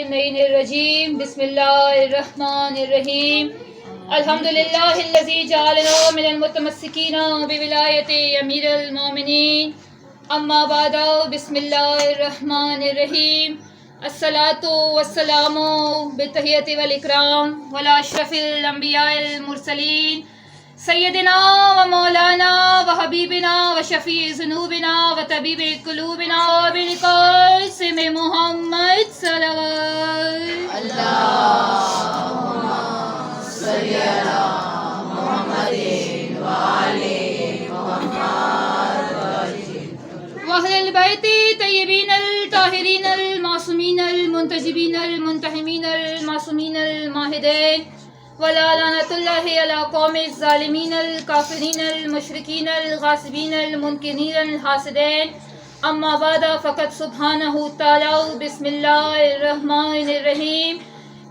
اللعين الرجيم بسم الله الرحمن الرحيم الحمد لله الذي جعلنا من المتمسكين بولاية أمير المؤمنين أما بعد بسم الله الرحمن الرحيم الصلاة والسلام بالتحية والإكرام على أشرف الأنبياء المرسلين سيدنا ومولانا وحبيبنا وشفيع ذنوبنا وطبيب قلوبنا بالقاسم محمد صلوات اللهم صل على محمد وآل محمد وأهل البيت الطيبين الطاهرين المعصومين المنتجبين المنتحمين المعصومين الماهدين ولا لعنة الله على قوم الظالمين الكافرين المشركين الغاصبين المنكرين الحاسدين أما بعد فقد سبحانه تعالى بسم الله الرحمن الرحيم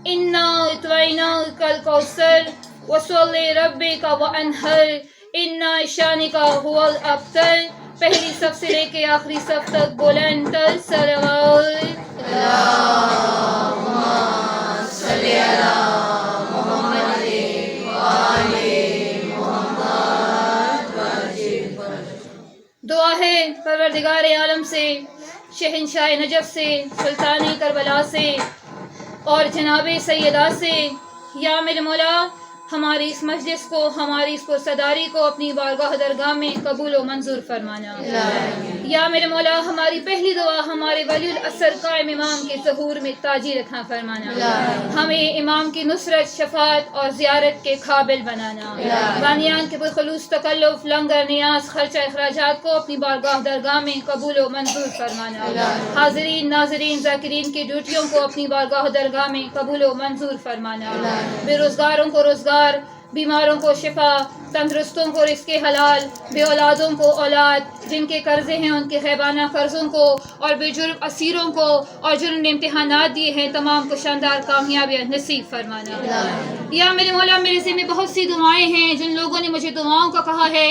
إنا أعطيناك الكوثر وصل لربك وانحر إن شانك هو الأبتر پہلی صف سے لے کے آخری صف تک بلند تر صلوات اللهم صل على محمد وآل محمد دعا ہے پروردگار عالم سے، شہنشاہ نجف سے، سلطان کربلا سے اور جناب سیدہ سے، یا میرے مولا ہماری اس مجلس کو، ہماری اس پرصداری کو اپنی بارگاہ درگاہ میں قبول و منظور فرمانا۔ یا میرے مولا ہماری پہلی دعا ہمارے ولی العصر قائم امام کے ظہور میں تاجی رکھنا فرمانا، ہمیں امام کی نصرت، شفاعت اور زیارت کے قابل بنانا، بانیان کے بخلوص تکلف، لنگر، نیاز، خرچہ اخراجات کو اپنی بارگاہ درگاہ میں قبول و منظور فرمانا، حاضرین ناظرین ذاکرین کی ڈیوٹیوں کو اپنی بارگاہ درگاہ میں قبول و منظور فرمانا، بے روزگاروں کو روزگار، بیماروں کو شفا، تندرستوں کو رزق حلال، بے اولادوں کو اولاد، جن کے قرضے ہیں ان کے غیبانہ قرضوں کو، اور بے جرم اسیروں کو اور جنہوں نے امتحانات دیے ہیں تمام کو شاندار کامیابی نصیب فرمانا۔ یا میرے مولا میرے ذمہ بہت سی دعائیں ہیں، جن لوگوں نے مجھے دعاؤں کا کہا ہے،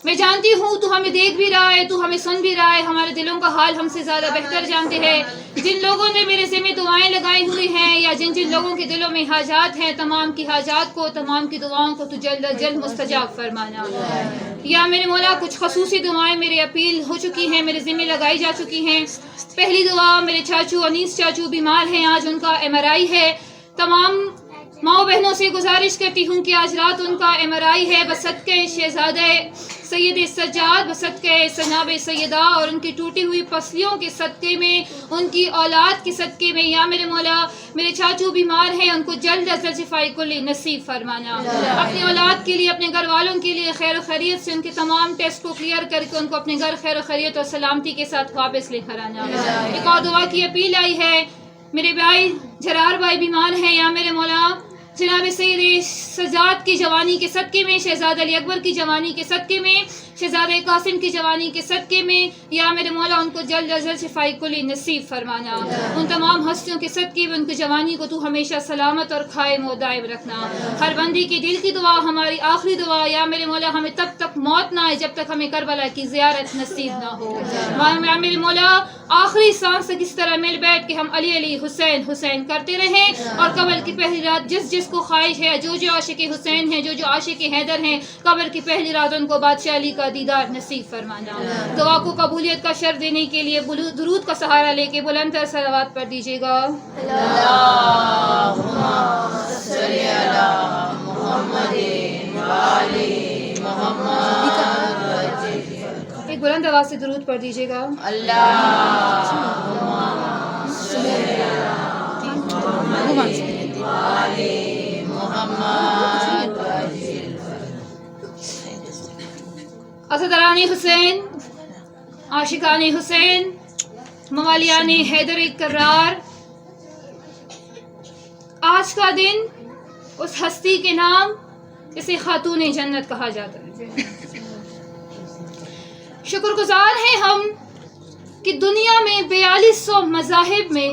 میں جانتی ہوں تو ہمیں دیکھ بھی رہا ہے، تو ہمیں سن بھی رہا ہے، ہمارے دلوں کا حال ہم سے زیادہ بہتر جانتے ہیں۔ جن لوگوں نے میرے ذمہ دعائیں لگائی ہوئی ہیں یا جن جن لوگوں کے دلوں میں حاجات ہیں، تمام کی حاجات کو، تمام کی دعاؤں کو تو جلد از جلد مستجاب فرمانا۔ یا میرے مولا کچھ خصوصی دعائیں میری اپیل ہو چکی ہیں، میرے ذمہ لگائی جا چکی ہیں۔ پہلی دعا میرے چاچو انیس چاچو بیمار ہیں، آج ان کا MRI ہے۔ تمام ماؤں بہنوں سے گزارش کرتی ہوں کہ آج رات ان کا MRI ہے، بصدقہ شہزادہ سید سجاد، بصدقہ جناب سیدہ اور ان کی ٹوٹی ہوئی پسلیوں کے صدقے میں، ان کی اولاد کے صدقے میں، یا میرے مولا میرے چاچو بیمار ہیں، ان کو جلد از جلد شفاء کلی نصیب فرمانا۔ اپنی اولاد کے لیے، اپنے گھر والوں کے لیے خیر و خیریت سے ان کے تمام ٹیسٹ کو کلیئر کر کے ان کو اپنے گھر خیر و خیریت اور سلامتی کے ساتھ واپس لے کر آنا۔ ایک اور دعا کی اپیل آئی ہے، میرے بھائی جرار بھائی بیمار ہیں، یا میرے مولا جناب سید سجاد کی جوانی کے صدقے میں، شہزاد علی اکبر کی جوانی کے صدقے میں، شہزادہ قاسم کی جوانی کے صدقے میں، یا میرے مولا ان کو جلد از جلد شفاء کلی نصیب فرمانا۔ ان تمام ہستیوں کے صدقے میں ان کی جوانی کو تو ہمیشہ سلامت اور قائم و دائم رکھنا۔ ہر بندی کی دل کی دعا، ہماری آخری دعا، یا میرے مولا ہمیں تب تک موت نہ آئے جب تک ہمیں کربلا کی زیارت نصیب نہ ہو۔ یا میرے مولا آخری سانس تک اس طرح مل بیٹھ کے ہم علی علی حسین حسین کرتے رہیں، اور قبر کی پہلی رات جس جس کو خواہش ہے، جو جو عاشق حسین ہیں، جو جو عاشق حیدر ہیں، قبر کی پہلی رات ان کو بادشاہ علی کا دیدار نصیب فرمانا۔ دعا کو قبولیت کا شرط دینے کے لیے درود کا سہارا لے کے بلند تر صلوات پڑھ دیجیے گا۔ اللهم صل على محمد وآل محمد ایک بلند آواز سے درود پڑھ دیجیے گا۔ اللهم صل على محمد وآل محمد عزاداران حسین، عاشقان حسین، موالیان حیدر کرار، آج کا دن اس ہستی کے نام جسے خاتون جنت کہا جاتا ہے۔ شکر گزار ہیں ہم کہ دنیا میں 4200 مذاہب میں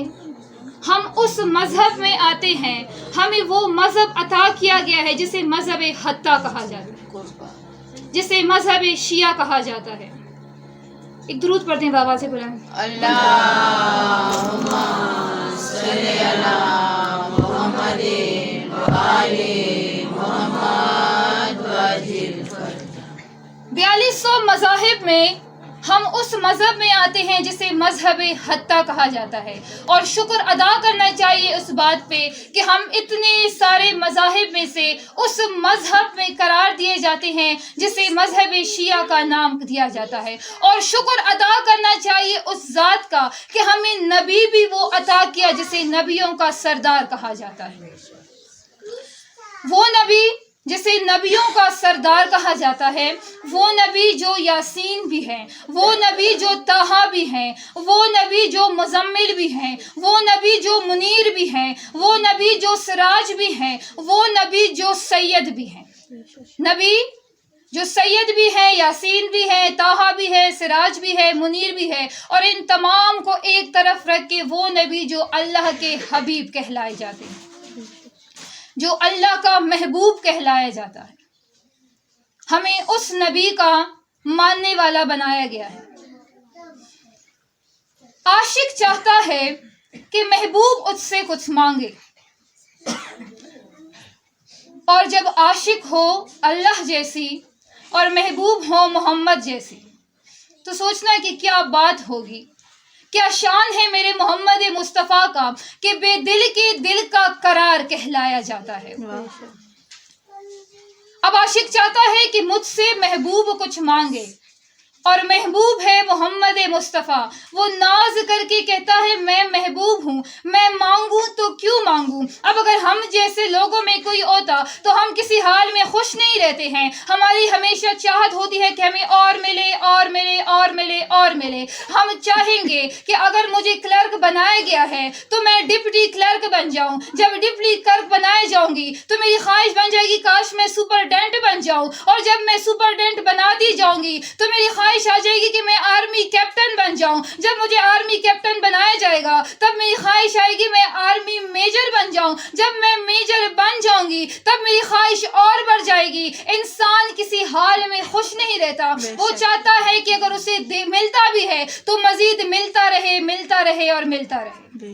ہم اس مذہب میں آتے ہیں، ہمیں وہ مذہب عطا کیا گیا ہے جسے مذہب حتیٰ کہا جاتا ہے، جسے مذہب شیعہ کہا جاتا ہے۔ ایک درود پڑھتے ہیں بابا سے بلند۔ اللهم صلی علی محمد وآل محمد وعجل. 4200 مذاہب میں ہم اس مذہب میں آتے ہیں جسے مذہب حتیٰ کہا جاتا ہے، اور شکر ادا کرنا چاہیے اس بات پہ کہ ہم اتنے سارے مذاہب میں سے اس مذہب میں قرار دیے جاتے ہیں جسے مذہب شیعہ کا نام دیا جاتا ہے، اور شکر ادا کرنا چاہیے اس ذات کا کہ ہمیں نبی بھی وہ عطا کیا جسے نبیوں کا سردار کہا جاتا ہے. وہ نبی جسے نبیوں کا سردار کہا جاتا ہے، وہ نبی جو یاسین بھی ہیں، وہ نبی جو طٰہٰ بھی ہیں، وہ نبی جو مزمل بھی ہیں، وہ نبی جو منیر بھی ہیں، وہ نبی جو سراج بھی ہیں، وہ نبی جو سید بھی ہیں. نبی جو سید بھی ہیں، یاسین بھی ہے، طٰہٰ بھی ہے، سراج بھی ہے، منیر بھی ہے، اور ان تمام کو ایک طرف رکھ کے وہ نبی جو اللہ کے حبیب کہلائے جاتے ہیں، جو اللہ کا محبوب کہلایا جاتا ہے. ہمیں اس نبی کا ماننے والا بنایا گیا ہے. عاشق چاہتا ہے کہ محبوب اس سے کچھ مانگے، اور جب عاشق ہو اللہ جیسی اور محبوب ہو محمد جیسی تو سوچنا کہ کیا بات ہوگی، کیا شان ہے میرے محمد مصطفیٰ کا کہ بے دل کے دل کا قرار کہلایا جاتا ہے. اب عاشق چاہتا ہے کہ مجھ سے محبوب کچھ مانگے، اور محبوب ہے محمد مصطفیٰ. وہ ناز کر کے کہتا ہے میں محبوب ہوں، میں مانگوں تو کیوں مانگوں. اب اگر ہم جیسے لوگوں میں کوئی ہوتا تو ہم کسی حال میں خوش نہیں رہتے ہیں. ہماری ہمیشہ چاہت ہوتی ہے کہ ہمیں اور ملے اور ملے اور ملے اور ملے. ہم چاہیں گے کہ اگر مجھے کلرک بنایا گیا ہے تو میں ڈپٹی کلرک بن جاؤں. جب ڈپٹی کلرک بنائے جاؤں گی تو میری خواہش بن جائے گی کاش میں سپرڈینٹ بن جاؤں، اور جب میں سپرڈینٹ بنا دی جاؤں گی تو میری خواہش آ جائے گی کہ میں آرمی کیپٹن بن جاؤں. جب مجھے آرمی کیپٹن بنایا جائے گا تب میری خواہش آئے گی میں آرمی میجر بن جاؤں. جب میں میجر بن جاؤں گی تب میری خواہش اور بڑھ جائے گی. انسان کسی حال میں خوش نہیں رہتا، وہ چاہتا ہے کہ اگر اسے ملتا بھی ہے تو مزید ملتا رہے، ملتا رہے اور ملتا رہے.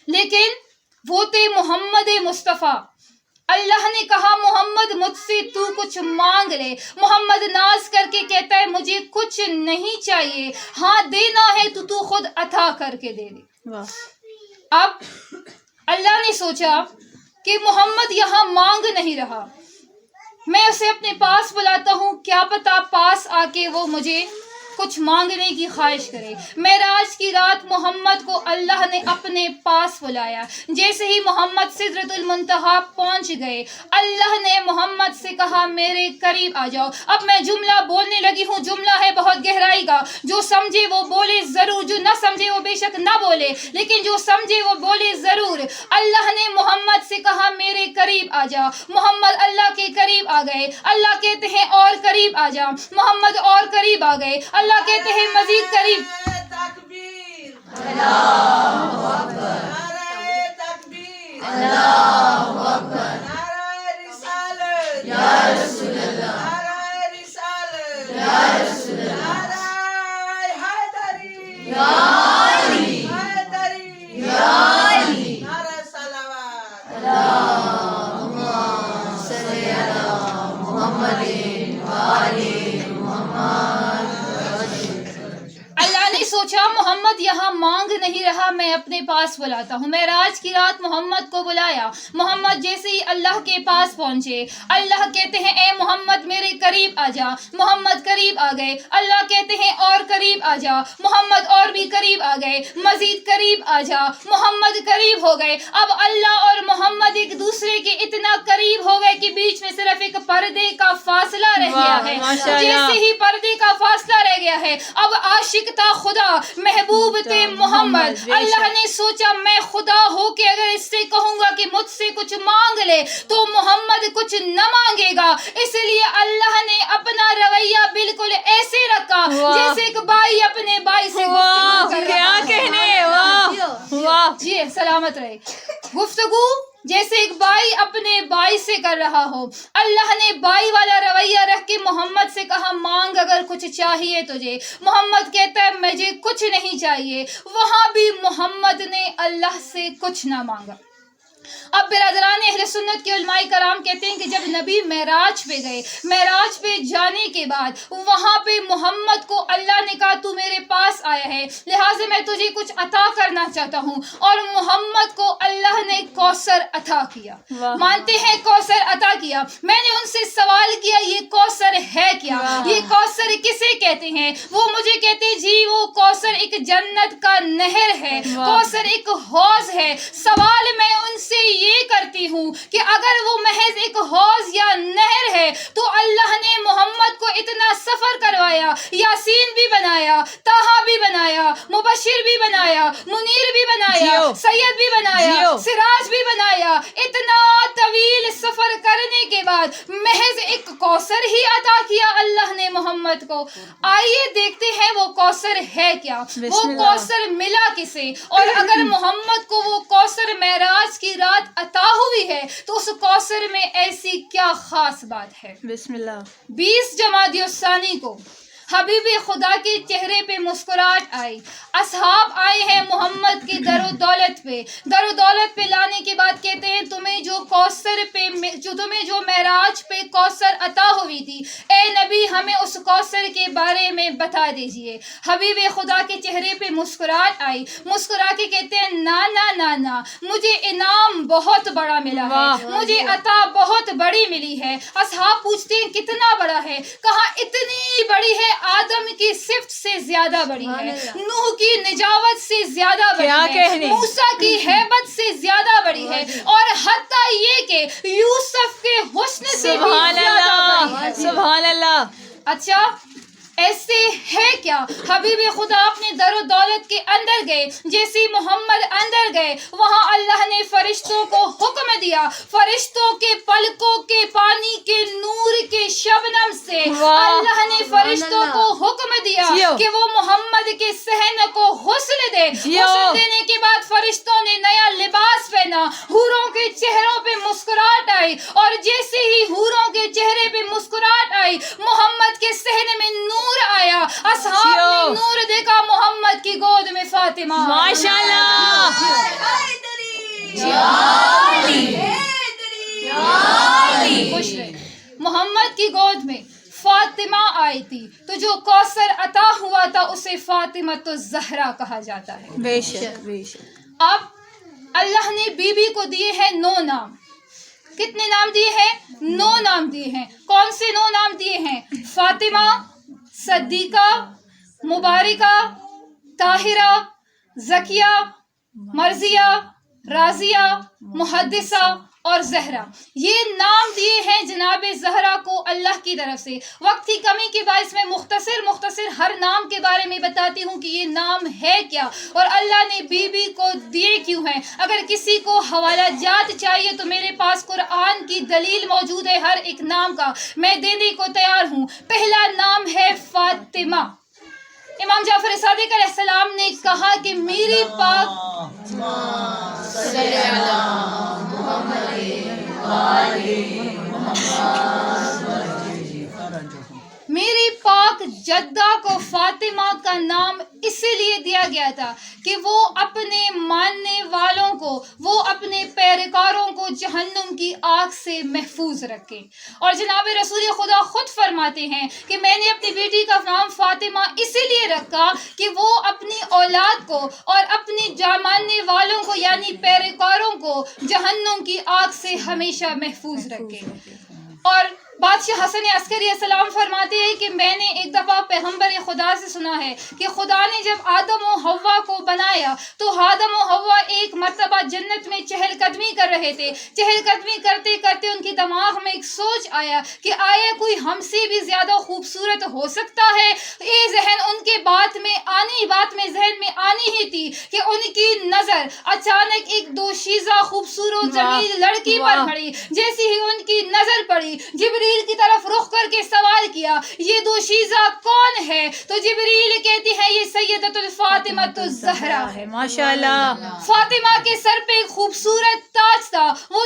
لیکن وہ تھے محمد مصطفیٰ. اللہ نے کہا محمد مجھ سے تو کچھ مانگ لے. محمد ناز کر کے کہتا ہے مجھے کچھ نہیں چاہیے، ہاں دینا ہے تو خود عطا کر کے دے دے. اب اللہ نے سوچا کہ محمد یہاں مانگ نہیں رہا، میں اسے اپنے پاس بلاتا ہوں، کیا پتا پاس آ کے وہ مجھے کچھ مانگنے کی خواہش کرے. معراج کی رات محمد کو اللہ نے اپنے پاس بلایا. جیسے ہی محمد سدرۃ المنتہا پہنچ گئے اللہ نے محمد سے کہا میرے قریب آ جاؤ. اب میں جملہ بولنے لگی ہوں، جملہ ہے بہت گہرائی کا، جو سمجھے وہ بولے ضرور، جو نہ سمجھے وہ بے شک نہ بولے، لیکن جو سمجھے وہ بولے ضرور. اللہ نے محمد سے کہا میرے قریب آ جا. محمد اللہ کے قریب آ گئے. اللہ کہتے ہیں اور قریب آ جا. محمد اور قریب آ گئے. اللہ کہتے ہیں مزید قریب. تکبیر اللہ اکبر، نعرہ تکبیر اللہ اکبر، نعرہ رسالت یا رسول اللہ، نعرہ رسالت یا رسول اللہ، نعرہ حیدری یا علی، حیدری یا علی، نعرہ صلوات. اللہم صلی علی محمد وآل محمد. اللہ نے سوچا محمد یہاں مانگ نہیں رہا، میں اپنے پاس بلاتا ہوں. معراج کی رات محمد کو بلایا. محمد جیسے ہی اللہ کے پاس پہنچے اللہ کہتے ہیں اے محمد میرے قریب آ جا. محمد قریب آ گئے. اللہ کہتے ہیں اور قریب آ جا. محمد اور بھی قریب آ گئے. مزید قریب آ جا. محمد قریب ہو گئے. اب اللہ اور محمد ایک دوسرے کے اتنا قریب ہو گئے کہ بیچ میں صرف ایک پردے کا فاصلہ رہ گیا ہے. جیسے ہی پردے کا فاصلہ رہ گیا ہے اب عاشق تھا خدا، محبوب تھے محمد. اللہ نے سوچا میں خدا ہو کے اگر اس سے کہوں گا کہ مجھ سے کچھ مانگ لے تو محمد کچھ نہ مانگے گا. اس لیے اللہ نے اپنا رویہ بالکل ایسے رکھا جیسے ایک بھائی اپنے بھائی سے گفتگو کر رہا ہے. کیا کہنے، واہ واہ. جی سلامت رہے. گفتگو جیسے ایک بھائی اپنے بھائی سے کر رہا ہو. اللہ نے بھائی والا رویہ رکھ کے محمد سے کہا مانگ اگر کچھ چاہیے تجھے. محمد کہتا ہے مجھے کچھ نہیں چاہیے. وہاں بھی محمد نے اللہ سے کچھ نہ مانگا. اب برادران اہل سنت کے علماء کرام کہتے ہیں کہ جب نبی معراج پہ گئے، معراج پہ جانے کے بعد وہاں پہ محمد کو اللہ نے کہا تو میرے پاس آیا ہے لہٰذا میں تجھے کچھ عطا کرنا چاہتا ہوں، اور محمد کو اللہ نے کوثر عطا کیا. مانتے ہیں کوثر عطا کیا. میں نے ان سے سوال کیا یہ کوثر ہے کیا، یہ کوثر کسے کہتے ہیں؟ وہ مجھے کہتے جی وہ کوثر ایک جنت کا نہر ہے، کوثر ایک حوض ہے. سوال میں ان سے یہ کرتی ہوں کہ اگر وہ محض ایک حوض یا نہر ہے تو اللہ نے محمد کو اتنا سفر کروایا، یاسین بھی بنایا، طٰہٰ بھی بنایا، مبشر بھی بنایا، منیر بھی بنایا، سید بھی بنایا، سراج بھی بنایا. اتنا طویل سفر کرنے کے بعد محض ایک کوثر ہی عطا کیا اللہ نے محمد کو. آئیے دیکھتے ہیں وہ کوثر ہے کیا، وہ کوثر ملا کسے، اور اگر محمد کو وہ کوثر معراج کی رات عطا ہوئی ہے تو اس کوثر میں ایسی کیا خاص بات ہے. بسم اللہ. 20 جمادی الثانی کو حبیب خدا کے چہرے پہ مسکراہٹ آئی. اصحاب آئے ہیں محمد کی در و دولت پہ. در و دولت پہ لانے کے بعد کہتے ہیں تمہیں جو معراج پہ کوثر عطا ہوئی تھی اے نبی ہمیں اس کوثر کے بارے میں بتا دیجئے. حبیب خدا کے چہرے پہ مسکراہٹ آئی. مسکرا کے کہتے ہیں نا نا نا نا مجھے انعام بہت بڑا ملا ہے، مجھے عطا بہت بڑی ملی ہے. اصحاب پوچھتے ہیں کتنا بڑا ہے؟ کہا اتنی بڑی ہے آدم کی صفت سے زیادہ بڑی ہے، نوح کی نجاوت سے زیادہ بڑی ہے، موسیٰ کی ہیبت سے زیادہ بڑی ہے، اور حتیٰ یہ کہ یوسف کے حسن سے بھی زیادہ بڑی ہے. سبحان اللہ. اچھا ایسے ہے کیا؟ حبیب خدا اپنے در و دولت کے اندر گئے. جیسے محمد اندر گئے وہاں اللہ نے فرشتوں کو حکم دیا، فرشتوں کے پلکوں کے پانی کے نور کے شبنم سے اللہ نے فرشتوں کو حکم دیا کہ وہ محمد کے صحن کو غسل دے. غسل دینے کے بعد فرشتوں نے نیا لباس پہنا، حوروں کے چہروں پہ مسکراہٹ آئی، اور جیسے ہی حوروں کے چہرے پہ مسکراہٹ آئی محمد کے صحن میں نور آیا. اصحاب نے نور دیکھا، محمد کی گود میں فاطمہ. ماشاءاللہ. خوش رہے. محمد کی گود میں فاطمہ آئی تھی تو جو کوثر عطا ہوا تھا اسے فاطمہ تو زہرا کہا جاتا ہے. بے شک بے شک. اب اللہ نے بی بی کو دیے ہیں 9 نام. کتنے نام دیے ہیں؟ 9 نام دیے ہیں. کون سے 9 نام دیے ہیں؟ فاطمہ، صدیقہ، مبارکہ، طاہرہ، زکیہ، مرضیہ، راضیہ، محدثہ اور زہرا. یہ نام دیے ہیں جناب زہرا کو اللہ کی طرف سے. وقت کی کمی کے باعث میں مختصر ہر نام کے بارے میں بتاتی ہوں کہ یہ نام ہے کیا اور اللہ نے بی بی کو دیے کیوں ہیں. اگر کسی کو حوالہ جات چاہیے تو میرے پاس قرآن کی دلیل موجود ہے ہر ایک نام کا، میں دینے کو تیار ہوں. پہلا نام ہے فاطمہ. امام جعفر صادق علیہ السلام نے کہا کہ میری پاک جدہ کو فاطمہ کا نام اسی لیے دیا گیا تھا کہ وہ اپنے ماننے والوں کو، وہ اپنے پیروکاروں کو جہنم کی آگ سے محفوظ رکھے. اور جناب رسول خدا خود فرماتے ہیں کہ میں نے اپنی بیٹی کا نام فاطمہ اسی لیے رکھا کہ وہ اپنی اولاد کو اور اپنی ماننے والوں کو یعنی پیروکاروں کو جہنم کی آگ سے ہمیشہ محفوظ رکھے. اور بادشاہ حسن عسکری السلام فرماتے ہیں کہ میں نے ایک دفعہ پیغمبر خدا سے سنا ہے کہ خدا نے جب آدم و حوا کو بنایا تو آدم و حوا ایک مرتبہ جنت میں چہل قدمی کر رہے تھے. چہل قدمی کرتے کرتے ان کے دماغ میں ایک سوچ آیا کہ آیا کوئی ہم سے بھی زیادہ خوبصورت ہو سکتا ہے. یہ ذہن ان کے بات میں ذہن میں آنی ہی تھی کہ ان کی نظر اچانک ایک دوشیزہ خوبصورت جمیل لڑکی پر پڑی. جیسی ہی ان کی نظر پڑی جبریل کی طرف رخ کر کے سوال کیا یہ دوشیزہ کون ہے؟ تو جبریل کہتی ہے یہ سیدۃ الفاطمۃ الزہرا ہے. ماشاءاللہ. فاطمہ کے سر پہ ایک خوبصورت تاج تھا. وہ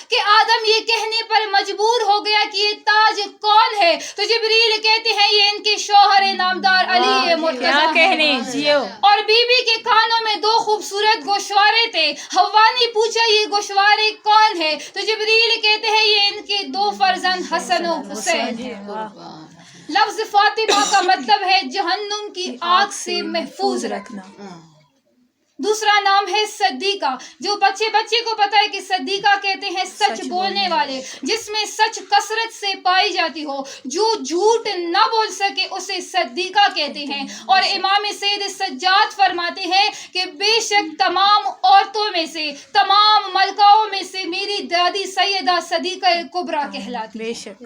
کہ آدم یہ کہنے پر مجبور ہو گیا کہ یہ تاج کون ہے، تو جبریل کہتے ہیں یہ ان کے شوہر نامدار علی مرتضیٰ کیا کہنے جیو. اور بی بی کے کانوں میں 2 خوبصورت گوشوارے تھے. حوا نے پوچھا یہ گوشوارے کون ہے، تو جبریل کہتے ہیں یہ ان کے 2 فرزند حسن و حسین ہیں. لفظ فاطمہ کا مطلب ہے جہنم کی آگ سے محفوظ رکھنا. دوسرا نام ہے صدیقہ، جو بچے کو پتا ہے کہ صدیقہ کہتے ہیں سچ بولنے والے، جس میں سچ کثرت سے پائی جاتی ہو، جو جھوٹ نہ بول سکے اسے صدیقہ کہتے ہیں. اور امام سید سجاد فرماتے ہیں کہ بے شک تمام عورتوں میں سے، تمام ملکاؤں میں سے میری دادی سیدہ صدیقہ کبریٰ کہلاتی. بے شک.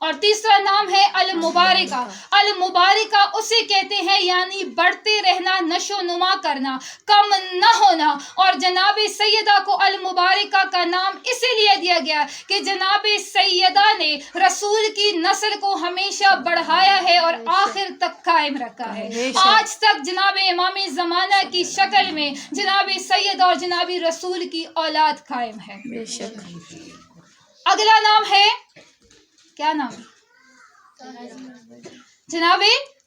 اور تیسرا نام ہے المبارکہ. المبارکہ اسے کہتے ہیں یعنی بڑھتے رہنا، نشو نما کرنا، کم نہ ہونا. اور جناب سیدہ کو المبارکہ کا نام اسی لیے دیا گیا کہ جناب سیدہ نے رسول کی نسل کو ہمیشہ بڑھایا ہے اور آخر تک قائم رکھا ہے. آج تک جناب امام زمانہ کی شکل میں جناب سیدہ اور جناب رسول کی اولاد قائم ہے. بے شک. اگلا نام ہے، کیا نام ہے جناب؟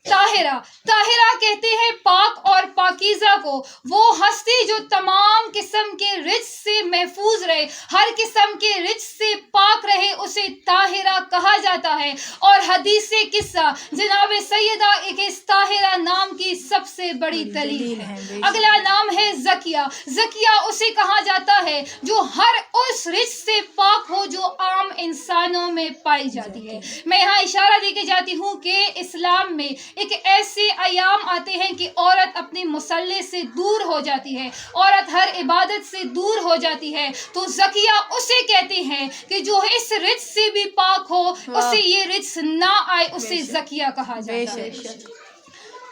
طاہرہ. طاہرہ کہتے ہیں پاک اور پاکیزہ کو، وہ ہستی جو تمام قسم کے رجس سے محفوظ رہے، ہر قسم کے رجس سے پاک رہے، اسے طاہرہ کہا جاتا ہے. اور حدیث قصہ جناب سیدہ ایک اس طاہرہ نام کی سب سے بڑی دلیل ہے. اگلا نام ہے زکیہ. زکیہ اسے کہا جاتا ہے جو ہر اس رجس سے پاک ہو جو عام انسانوں میں پائی جاتی ہے. میں یہاں اشارہ دے کے جاتی ہوں کہ اسلام میں ایک ایسے ایام آتے ہیں کہ عورت اپنی مصلی سے دور ہو جاتی ہے، عورت ہر عبادت سے دور ہو جاتی ہے. تو زکیہ اسے کہتے ہیں کہ جو اس رجس سے بھی پاک ہو، اسے یہ رجس نہ آئے، اسے زکیہ کہا جاتا ہے.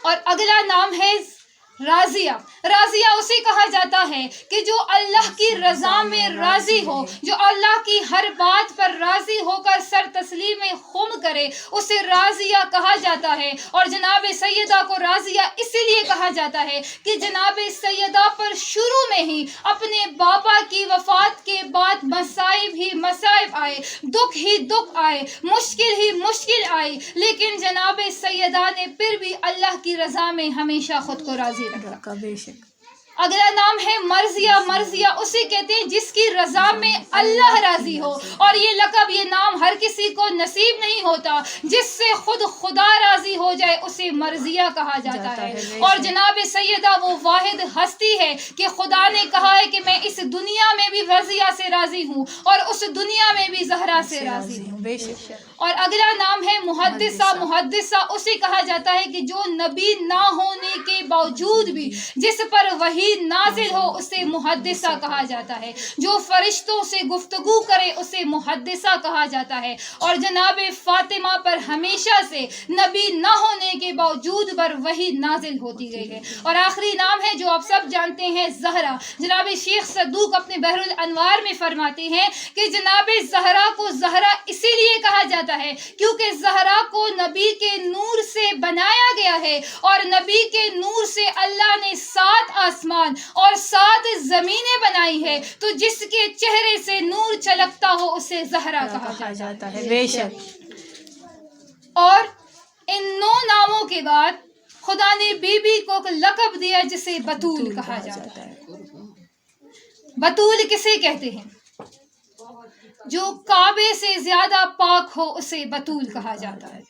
اور اگلا نام ہے راضیہ. راضیہ اسے کہا جاتا ہے کہ جو اللہ کی رضا میں راضی ہو، جو اللہ کی ہر بات پر راضی ہو کر سر تسلیم خم کرے، اسے راضیہ کہا جاتا ہے. اور جناب سیدہ کو راضیہ اسی لیے کہا جاتا ہے کہ جناب سیدہ پر شروع میں ہی اپنے بابا کی وفات کے بعد مصائب ہی مصائب آئے، دکھ ہی دکھ آئے، مشکل ہی مشکل آئی، لیکن جناب سیدہ نے پھر بھی اللہ کی رضا میں ہمیشہ خود کو راضی رکھا. بے شک. اگلا نام ہے مرضیہ. مرضیہ اسے کہتے ہیں جس کی رضا میں اللہ راضی ہو. اور یہ لقب، یہ نام ہر کسی کو نصیب نہیں ہوتا. جس سے خود خدا راضی ہو جائے اسے مرضیہ کہا جاتا ہے. اور جناب سیدہ وہ واحد ہستی ہے کہ خدا نے کہا ہے کہ میں اس دنیا میں بھی رضیہ سے راضی ہوں اور اس دنیا میں بھی زہرا سے راضی ہوں. بے شک. اور اگلا نام ہے محدثہ. محدثہ اسے کہا جاتا ہے کہ جو نبی نہ ہونے کے باوجود بھی جس پر وحی نازل ہو اسے محدثہ کہا جاتا ہے. جو فرشتوں سے گفتگو کرے اسے محدثہ کہا جاتا ہے. اور جناب فاطمہ پر ہمیشہ سے نبی نہ ہونے کے باوجود پر وحی نازل ہوتی گئی ہے. اور آخری نام ہے جو آپ سب جانتے ہیں، زہرا. جناب شیخ صدوق اپنے بحر الانوار میں فرماتے ہیں کہ جناب زہرا کو زہرا اسی لیے کہا جاتا ہے کیونکہ زہرا کو نبی کے نور سے بنایا گیا ہے. اور نبی کے نور سے اللہ نے 7 آسمان اور 7 زمینیں بنائی ہے، تو جس کے چہرے سے نور چلکتا ہو اسے زہرا کہا جاتا ہے. بے شک. اور ان 9 ناموں کے بعد خدا نے بی بی کو ایک لقب دیا جسے بطول کہا جاتا ہے. بطول کسے کہتے ہیں؟ جو کعبے سے زیادہ پاک ہو اسے بطول کہا جاتا ہے.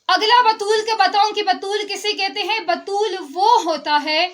اگلا بطول کے بتاؤں کہ بطول کسے کہتے ہیں. بطول وہ ہوتا ہے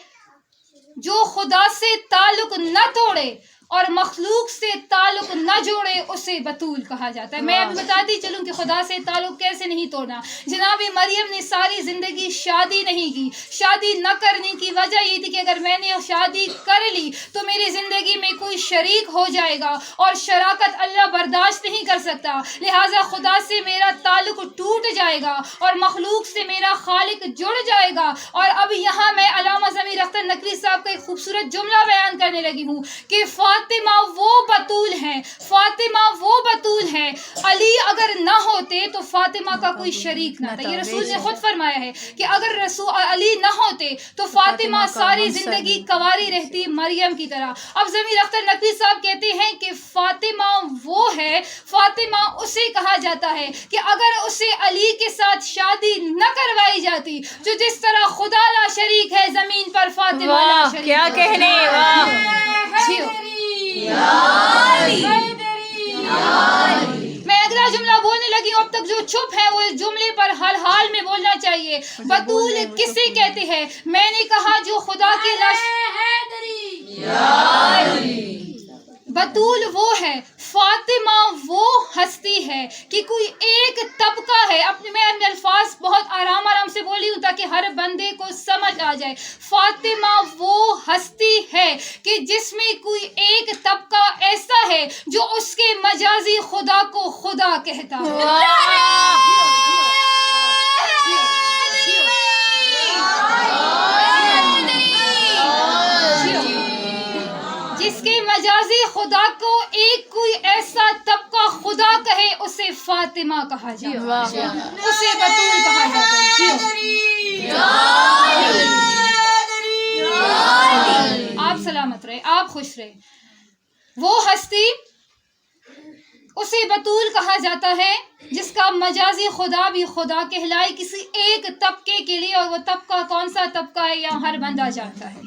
جو خدا سے تعلق نہ توڑے اور مخلوق سے تعلق نہ جوڑے، اسے بطول کہا جاتا ہے. میں ابھی بتاتی چلوں کہ خدا سے تعلق کیسے نہیں توڑنا. جناب مریم نے ساری زندگی شادی نہیں کی. شادی نہ کرنے کی وجہ یہ تھی کہ اگر میں نے شادی کر لی تو میری زندگی میں کوئی شریک ہو جائے گا اور شراکت اللہ برداشت نہیں کر سکتا، لہٰذا خدا سے میرا تعلق ٹوٹ جائے گا اور مخلوق سے میرا خالق جڑ جائے گا. اور اب یہاں میں علامہ ضمیر اختر نقوی صاحب کا ایک خوبصورت جملہ بیان کرنے لگی ہوں کہ فاطمہ وہ بطول ہیں، فاطمہ وہ بطول ہیں، علی اگر نہ ہوتے تو فاطمہ کا کوئی شریک نہ تھا۔ یہ رسول نے خود فرمایا ہے کہ اگر رسول علی نہ ہوتے تو فاطمہ ساری زندگی کنواری رہتی مریم کی طرح۔ اب ضمیر اختر نقوی صاحب کہتے ہیں کہ فاطمہ وہ ہے، فاطمہ اسے کہا جاتا ہے کہ اگر اسے علی کے ساتھ شادی نہ کروائی جاتی، جو جس طرح خدا لا شریک ہے زمین پر، فاطمہ لا واہ شریک کیا ہے۔ کہنے، واہ میں اگلا جملہ بولنے لگی ہوں، اب تک جو چپ ہے وہ اس جملے پر ہر حال میں بولنا چاہیے۔ بطول کسے کہتے ہیں؟ میں نے کہا جو خدا کی بطول وہ ہے، فاطمہ وہ ہستی ہے کہ کوئی ایک طبقہ ہے۔ میں اپنے الفاظ بہت آرام سے بولی ہوں تاکہ ہر بندے کو سمجھ آ جائے۔ فاطمہ وہ ہستی ہے کہ جس میں کوئی ایک طبقہ ایسا ہے جو اس کے مجازی خدا کو خدا کہتا ہے۔ جس کے مجازی خدا کو ایک کوئی ایسا طبقہ خدا کہے اسے فاطمہ کہا جاتا ہے، اسے بطول کہا جاتا ہے۔ آپ سلامت رہے، آپ خوش رہے۔ وہ ہستی اسے بطول کہا جاتا ہے جس کا مجازی خدا بھی خدا کہلائے کسی ایک طبقے کے لیے، اور وہ طبقہ کون سا طبقہ ہے یہاں ہر بندہ جانتا ہے۔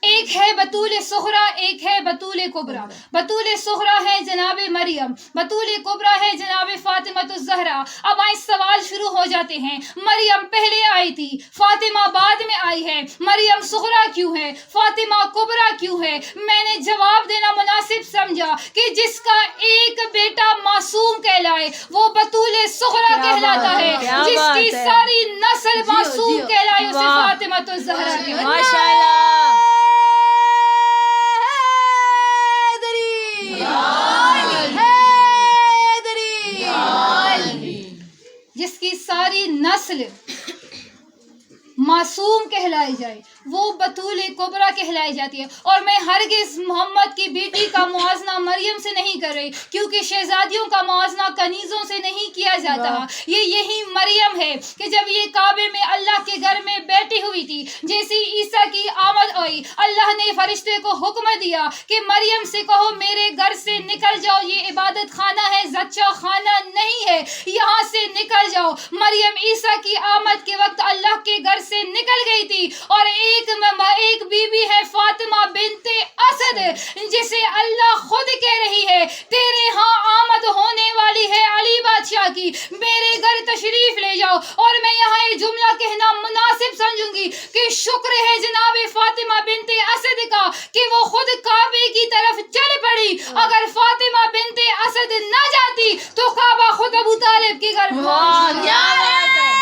ایک ہے بطول صغریٰ، ایک ہے بطول کبریٰ۔ بطول صغریٰ ہے جناب مریم، بطول کبریٰ ہے جناب فاطمۃ الزہرا۔ اب آئیں سوال شروع ہو جاتے ہیں۔ مریم پہلے آئی تھی، فاطمہ بعد میں آئی ہے، مریم صغریٰ کیوں ہے، فاطمہ کبریٰ کیوں ہے؟ میں نے جواب دینا مناسب سمجھا کہ جس کا ایک بیٹا معصوم کہلائے وہ بطول صغریٰ کہلاتا ہے، جس کی ساری نسل معصوم کہلائے اسے فاطمۃ الزہرا کہلاتا ہے۔ ماشاءاللہ۔ جس کی ساری نسل معصوم کہلائی جائے وہ بطول کبریٰ کہلائی جاتی ہے۔ اور میں ہرگز محمد کی بیٹی کا موازنہ مریم سے نہیں کر رہی، کیونکہ شہزادیوں کا موازنہ کنیزوں سے نہیں کیا جاتا۔ یہ یہی مریم ہے کہ جب یہ کعبے میں اللہ کے گھر میں بیٹھی ہوئی تھی، جیسی عیسیٰ کی آمد ہوئی، اللہ نے فرشتے کو حکم دیا کہ مریم سے کہو میرے گھر سے نکل جاؤ، یہ عبادت خانہ ہے، زچہ خانہ نہیں ہے، یہاں سے نکل جاؤ۔ مریم عیسیٰ کی آمد کے وقت اللہ کے گھر سے نکل گئی تھی، اور ایک بی بی ہے فاطمہ بنت اسد، جسے اللہ خود کہہ رہی ہے تیرے ہاں آمد ہونے والی ہے علی بادشاہ کی، میرے گھر تشریف لے جاؤ۔ اور میں یہاں یہ جملہ کہنا مناسب سمجھوں گی کہ شکر ہے جناب فاطمہ بنت اسد کا کہ وہ خود کعبے کی طرف چل پڑی۔ اگر فاطمہ بنت اسد نہ جاتی تو کعبہ خود ابو طالب کے گھر پہنچ جاتا۔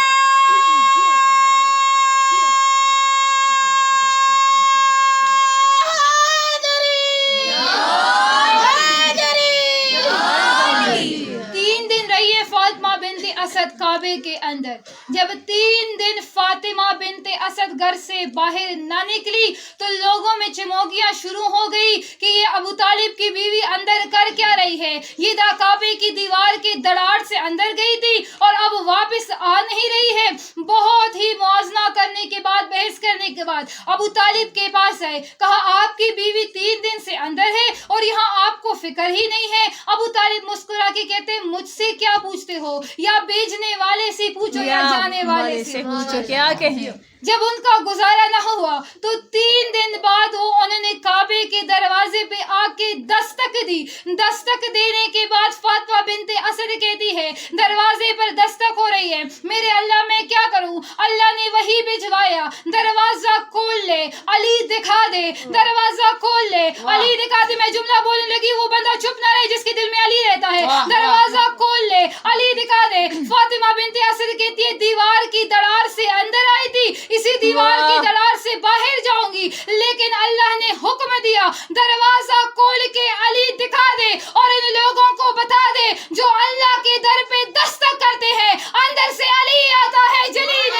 اسد کعبے کے اندر، جب 3 دن فاطمہ بنت اسد گھر سے باہر نہ نکلی تو لوگوں میں چموگیاں شروع ہو گئی کہ یہ ابو طالب کی بیوی اندر کر کیا رہی ہے۔ یہ کعبے کی دیوار کے دراڑ سے اندر گئی تھی اور اب واپس آ نہیں رہی ہے۔ بہت ہی موازنہ کرنے کے بعد، بحث کرنے کے بعد ابو طالب کے پاس آئے، کہا آپ کی بیوی 3 دن سے اندر ہے اور یہاں آپ کو فکر ہی نہیں ہے۔ ابو طالب مسکرا کے کہتے مجھ سے کیا پوچھتے ہو، یا بیچنے والے سے پوچھو یا جانے والے سے پوچھو۔ کیا کہیں؟ جب ان کا گزارا نہ ہوا تو 3 دن بعد انہوں نے کعبے کے دروازے پہ آ کے دستک دی۔ دستک دینے کے بعد فاطمہ بنت اسد کہتی ہے دروازے پر دستک ہو رہی ہے، میرے اللہ میں کیا کروں؟ اللہ نے وحی بھجوایا دروازہ کھول لے، علی دکھا دے، دروازہ کھول لے، علی دکھا دے۔ میں جملہ بولنے لگی، وہ بندہ چپ نہ رہے جس کے دل میں علی رہتا ہے۔ دروازہ کھول لے، علی دکھا دے۔ فاطمہ بنت اسد کہتی ہے دیوار کی دراڑ سے اندر آئی تھی، اسی دیوار کی دراڑ سے باہر جاؤں گی، لیکن اللہ نے حکم دیا دروازہ کھول کے علی دکھا دے اور ان لوگوں کو بتا دے جو اللہ کے در پہ دستک کرتے ہیں اندر سے علی آتا ہے جلیل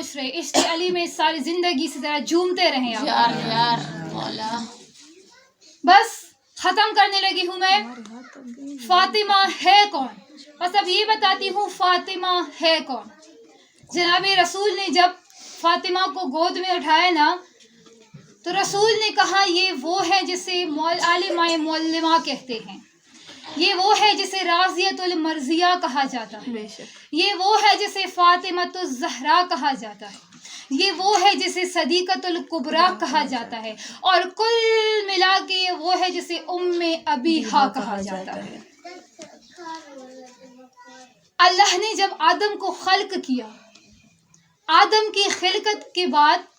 خوش رہے, عشق علی میں ساری زندگی سے ذرا جھومتے رہیں آپ. یار مولا. بس ختم کرنے لگی ہوں میں. فاطمہ ہے کون؟ بس اب یہ بتاتی ہوں فاطمہ ہے کون. جناب رسول نے جب فاطمہ کو گود میں اٹھایا نا, تو رسول نے کہا یہ وہ ہے جسے عالمہ معلمہ کہتے ہیں, یہ وہ ہے جسے راضیۃ المرضیہ کہا جاتا ہے, یہ وہ ہے جسے فاطمۃ الزہرا کہا جاتا ہے, یہ وہ ہے جسے صدیقۃ الکبریٰ کہا جاتا ہے, اور کل ملا کے یہ وہ ہے جسے ام ابیہا کہا جاتا ہے. اللہ نے جب آدم کو خلق کیا, آدم کی خلقت کے بعد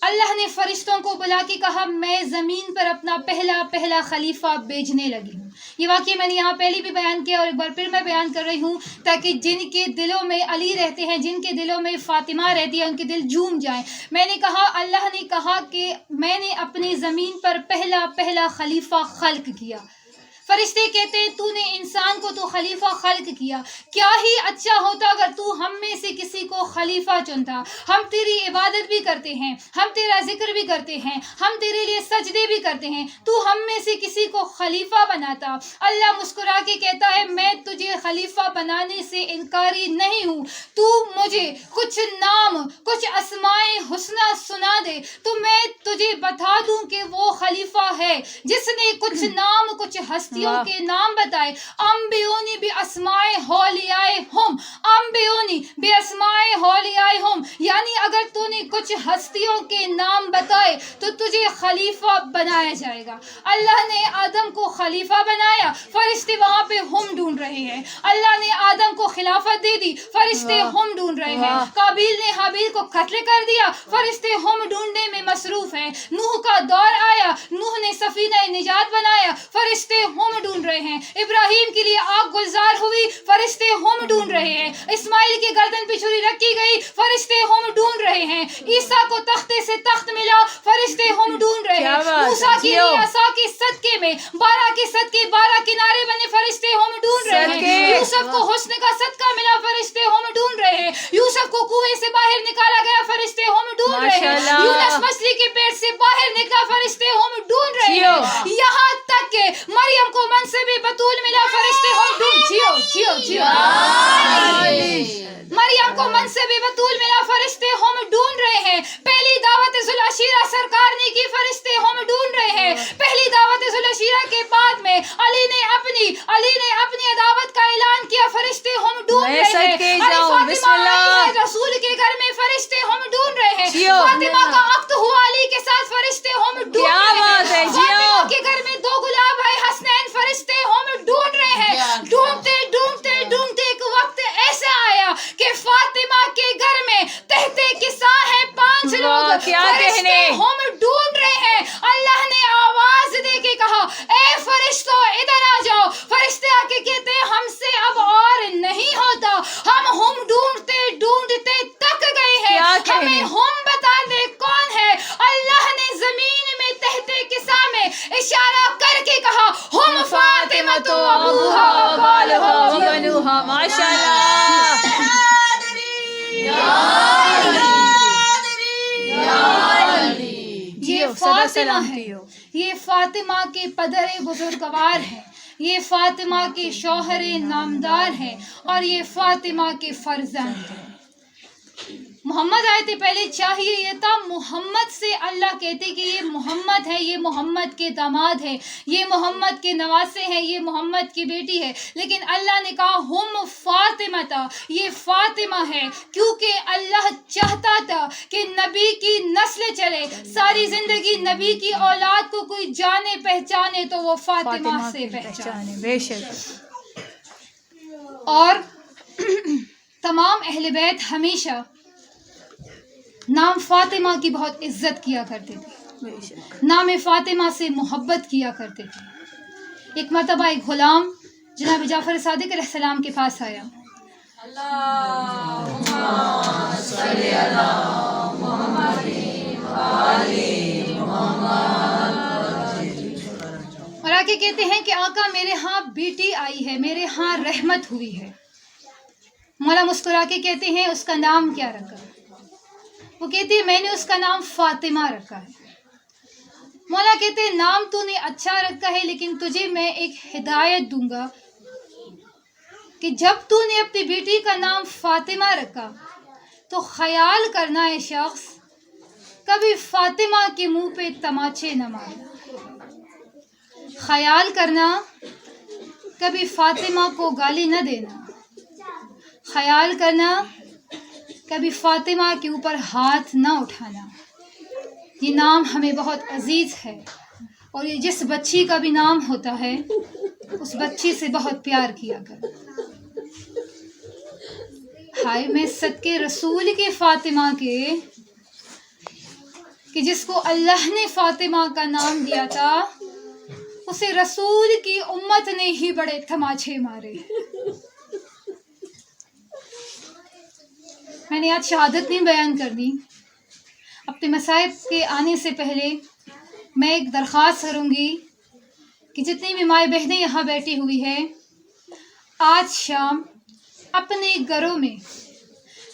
اللہ نے فرشتوں کو بلا کے کہا میں زمین پر اپنا پہلا خلیفہ بھیجنے لگی ہوں. یہ واقعہ میں نے یہاں پہلے بھی بیان کیا اور ایک بار پھر میں بیان کر رہی ہوں, تاکہ جن کے دلوں میں علی رہتے ہیں, جن کے دلوں میں فاطمہ رہتی ہے, ان کے دل جھوم جائیں. میں نے کہا, اللہ نے کہا کہ میں نے اپنی زمین پر پہلا خلیفہ خلق کیا. فرشتے کہتے ہیں تو نے انسان کو تو خلیفہ خلق کیا, کیا ہی اچھا ہوتا اگر تو ہم میں سے کسی کو خلیفہ چنتا. ہم تیری عبادت بھی کرتے ہیں, ہم تیرا ذکر بھی کرتے ہیں, ہم تیرے لیے سجدے بھی کرتے ہیں, تو ہم میں سے کسی کو خلیفہ بناتا. اللہ مسکرا کے کہتا ہے میں تجھے خلیفہ بنانے سے انکاری نہیں ہوں, تو مجھے کچھ نام, کچھ اسماء حسنہ سنا دے تو میں تجھے بتا دوں کہ وہ خلیفہ ہے جس نے کچھ نام, کچھ ہستی کے نام بتائے. انبئونی باسماء اولیائہم, انبئونی باسماء اولیائہم, یعنی اگر تو نے کچھ ہستیوں کے نام بتائے تو تجھے خلیفہ بنایا جائے گا. اللہ نے آدم کو خلیفہ بنایا, فرشتے وہاں پہ ہم ڈھونڈ رہے ہیں. اللہ نے آدم کو خلافت دے دی, فرشتے ہم ڈھونڈ رہے ہیں. قابیل نے حابیل کو قتل کر دیا, فرشتے ہم ڈھونڈنے میں مصروف ہیں. نوح کا دور آیا, نوح نے سفینہ نجات بنایا, فرشتے ہم ڈھونڈ رہے ہیں. ابراہیم کے لیے آگ گلزار ہوئی, فرشتے ہم ڈھونڈ رہے ہیں. اسماعیل کی گردن پہ چھری رکھی گئی, فرشتے ہم ڈھونڈ رہے ہیں. عیسیٰ کو تختے سے تخت ملا, فرشتے ہم ڈھونڈ رہے ہیں. موسیٰ کے لیے عصا کے صدقے میں 12 کے صدقے 12 کنارے بنے, فرشتے ہم ڈھونڈ رہے ہیں. یوسف کو حسن کا صدقہ ملا, فرشتے ہم ڈھونڈ رہے ہیں. یوسف کو کنویں سے باہر نکالا گیا, فرشتے ہم ڈھونڈ رہے ہیں. یونس مچھلی کے پیٹ سے باہر نکلا, فرشتے ہم ڈھونڈ رہے ہیں. یہاں تک کہ مریم کو منصب بطول ملا, فرشتے ہم ڈھونڈ مریم کو منصب بطول ملا, فرشتے ہم ڈھونڈ رہے ہیں. پہلی دعوت ذوالعشیرہ سرکار نے کی, فرشتے ہم ڈھونڈ رہے ہیں. پہلی دعوت ذوالعشیرہ کے بعد میں علی نے اپنی دعوت کا اعلان کیا, فرشتے ہم ڈھونڈ رہے ہیں. فاطمہ آئی ہے رسول کے گھر میں, فرشتے ہم ڈھونڈ رہے ہیں. فاطمہ کا عقد ہوا علی کے ساتھ, فرشتے ہم ڈھونڈ رہے ہیں. فاطمہ کے گھر میں 2 گلاب آئے حسنین, فرشتے ہم ڈھونڈ رہے ہیں. ڈھونڈتے ایک وقت ایسا آیا کہ فاطمہ کے گھر میں تحت قصہ ہے 5 لوگ, فرشتے ہم ڈھونڈ رہے ہیں. اللہ نے آواز دے کے کہا اے فرشتوں ادھر آ جاؤ. فرشتے آ کے کہتے ہیں ہم سے اب اور نہیں ہوتا, ہم ڈھونڈتے تک گئے ہیں, ہمیں ہم بتا دے کون ہے. اللہ نے زمین میں تحت قصہ میں اشارہ کر کے کہا ہم فاطمہ تو ابوہا وبالہا وبنوہا. ماشاءاللہ. یہ فاطمہ ہے, یہ فاطمہ کے پدر بزرگوار ہیں, یہ فاطمہ کے شوہر نامدار ہیں, اور یہ فاطمہ کے فرزند ہیں. محمد آئے تھے, پہلے چاہیے یہ تھا محمد سے اللہ کہتے کہ یہ محمد ہے, یہ محمد کے داماد ہے, یہ محمد کے نواسے ہیں, یہ محمد کی بیٹی ہے. لیکن اللہ نے کہا ہم فاطمہ تھا, یہ فاطمہ ہے, کیونکہ اللہ چاہتا تھا کہ نبی کی نسل چلے, ساری زندگی نبی کی اولاد کو کوئی جانے پہچانے تو وہ فاطمہ سے پہچانے. بے شک. اور تمام اہل بیت ہمیشہ نام فاطمہ کی بہت عزت کیا کرتے تھے, نام فاطمہ سے محبت کیا کرتے تھے. ایک مرتبہ ایک غلام جناب جعفر صادق علیہ السلام کے پاس آیا, اور آ کے کہتے ہیں کہ آقا میرے ہاں بیٹی آئی ہے, میرے ہاں رحمت ہوئی ہے. مولا مسکرا کے کہتے ہیں اس کا نام کیا رکھا؟ وہ کہتی ہے میں نے اس کا نام فاطمہ رکھا ہے۔ مولا کہتے ہیں نام تو نے اچھا رکھا ہے، لیکن تجھے میں ایک ہدایت دوں گا کہ جب تو نے اپنی بیٹی کا نام فاطمہ رکھا تو خیال کرنا ہے شخص کبھی فاطمہ کے منہ پہ تماچے نہ مارنا، خیال کرنا کبھی فاطمہ کو گالی نہ دینا، خیال کرنا کبھی فاطمہ کے اوپر ہاتھ نہ اٹھانا۔ یہ نام ہمیں بہت عزیز ہے، اور یہ جس بچی کا بھی نام ہوتا ہے اس بچی سے بہت پیار کیا کرو۔ ہائے میں صدقے رسول کے فاطمہ کے کہ جس کو اللہ نے فاطمہ کا نام دیا تھا، اسے رسول کی امت نے ہی بڑے تماچے مارے۔ میں نے آج شہادت نہیں بیان کرنی، اپنے مصائب کے آنے سے پہلے میں ایک درخواست کروں گی کہ جتنی بھی مائیں بہنیں یہاں بیٹھی ہوئی ہیں، آج شام اپنے گھروں میں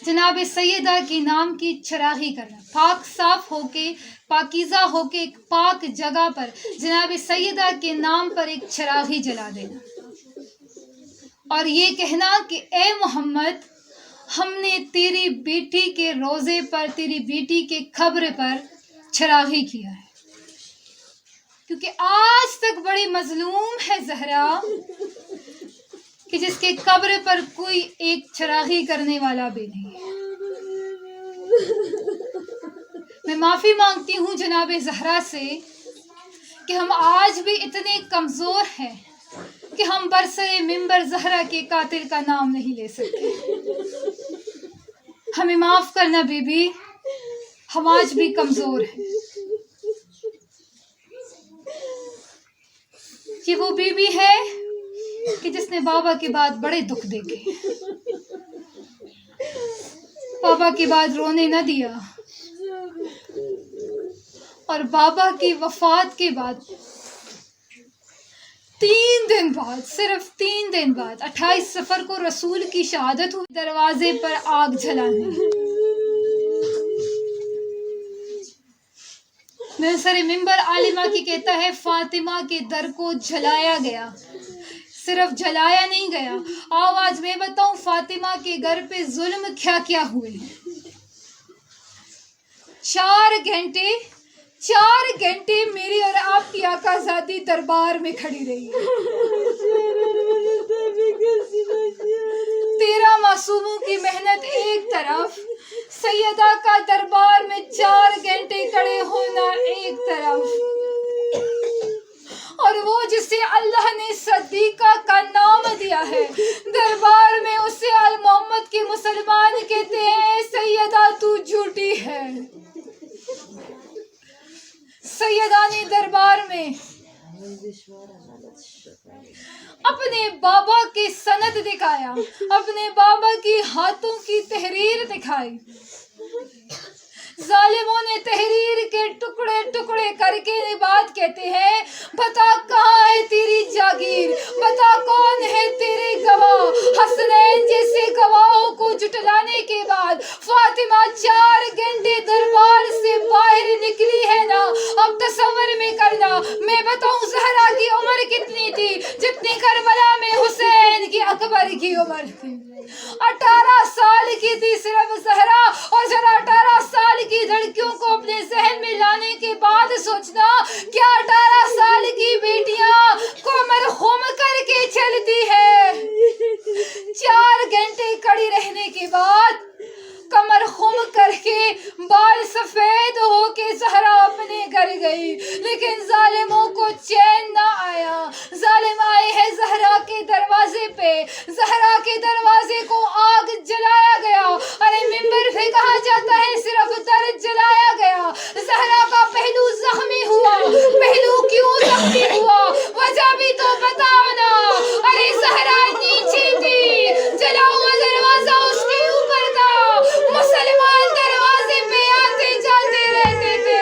جناب سیدہ کے نام کی چراغی کرنا، پاک صاف ہو کے پاکیزہ ہو کے ایک پاک جگہ پر جناب سیدہ کے نام پر ایک چراغی جلا دینا، اور یہ کہنا کہ اے محمد ہم نے تیری بیٹی کے روزے پر، تیری بیٹی کے قبر پر چراغی کیا ہے، کیونکہ آج تک بڑی مظلوم ہے زہرا کہ جس کے قبر پر کوئی ایک چراغی کرنے والا بھی نہیں ہے۔ میں معافی مانگتی ہوں جناب زہرا سے کہ ہم آج بھی اتنے کمزور ہیں کہ ہم برسر منبر زہرا کے قاتل کا نام نہیں لے سکتے۔ ہمیں معاف کرنا بی بی، ہم آج بھی کمزور ہیں۔ یہ وہ بی بی ہے کہ جس نے بابا کے بعد بڑے دکھ دیکھے، بابا کے بعد رونے نہ دیا، اور بابا کی وفات کے بعد 3 دن بعد، صرف 3 دن بعد 28 صفر کو رسول کی شہادت ہوئی، دروازے پر آگ جلانے۔ میں سر ممبر عالمہ کی کہتا ہے فاطمہ کے در کو جلایا گیا، صرف جلایا نہیں گیا۔ آج میں بتاؤں فاطمہ کے گھر پہ ظلم کیا کیا ہوئے ہیں۔ 4 گھنٹے میری اور آپ کی آقا زادی دربار میں کھڑی رہی ہے۔ 13 معصوموں کی محنت ایک طرف، سیدہ کا دربار میں 4 گھنٹے کھڑے ہونا ایک طرف، اور وہ جسے اللہ نے صدیقہ کا نام دیا ہے دربار میں، اسے آل محمد کے مسلمان کہتے ہیں سیدہ تو جھوٹی ہے۔ سیدہ نے دربار میں اپنے بابا کی سند دکھایا، اپنے بابا کی ہاتھوں کی تحریر دکھائی۔ ظالموں نے تحریر کے ٹکڑے ٹکڑے کر کے بات کہتے ہیں بتا کہاں ہے تیری جاگیر، بتا کون ہے تیرے گواہ۔ حسنین جیسے گواہوں کو جٹلانے کے بعد فاطمہ 4 گھنٹے دربار سے باہر نکلی ہے نا، اب تصور میں کرنا، میں بتاؤں زہرا کی عمر کتنی تھی جتنی کربلا میں حسین کی اکبر کی عمر تھی۔ 18 سال کی تھی صرف زہرا، اور ذرا 18 سال کی لڑکیوں کو اپنے ذہن میں لانے کے بعد سوچنا کیا 18 سال کی بیٹیاں کمر خم کر کے چلتی ہے۔ 4 گھنٹے کھڑی رہنے کے بعد کمر خم کر کے بال سفید ہو کے زہرا اپنے گھر گئی، لیکن ظالموں کو چین نہ آیا۔ ظالم آئے ہیں زہرا کے دروازے پہ، زہرا کے دروازے کو آگ جلایا گیا۔ ارے ممبر پہ کہا جاتا ہے صرف در جلایا گیا، زہرا کا پہلو زخمی ہوا۔ پہلو کیوں زخمی ہوا وجہ بھی تو بتاؤ نا۔ ارے زہرا نیچے تھی، جلا ہوا دروازہ اس کے اوپر تھا، مسلمان دروازے پہ آتے جاتے رہتے تھے۔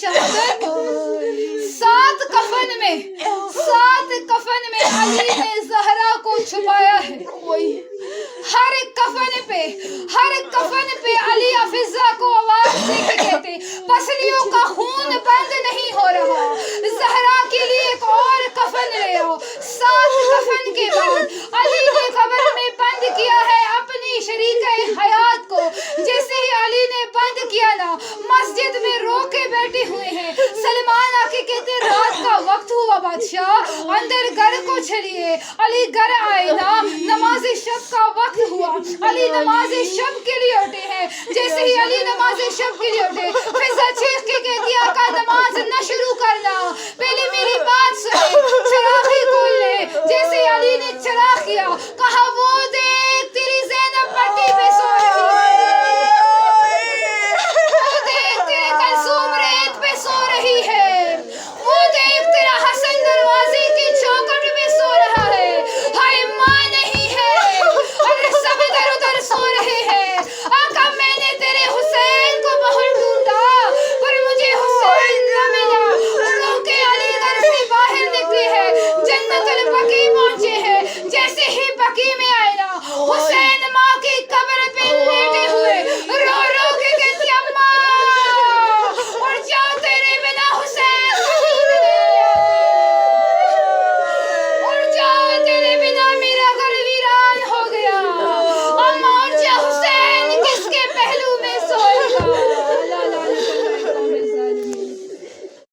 شہادت سات کفن میں علی نے زہرا کو چھپایا ہے. ہر ایک کفن پہ علی حفیظہ کو آواز دے کے کہتے پسلیوں کا خون بند نہیں ہو رہا, زہرا کے لیے ایک اور کفن لے آؤ. 7 کفن کے بعد علی نے قبر میں بند کیا ہے اپنی شریکہ حیات کو. جیسے ہی علی نے بند کیا نا, مسجد میں رو کے بیٹھے ہوئے ہیں. سلمان آ کے کہتے رات کا وقت ہوا بادشاہ, اندر گھر کو چلیے. علی گھر آئے نا, نماز شب کا وقت ہوا. علی نماز شب کے لیے اٹھے ہیں. جیسے ہی علی نماز شب کے لیے اٹھے, فضا چیخ کے کہتی آقا نماز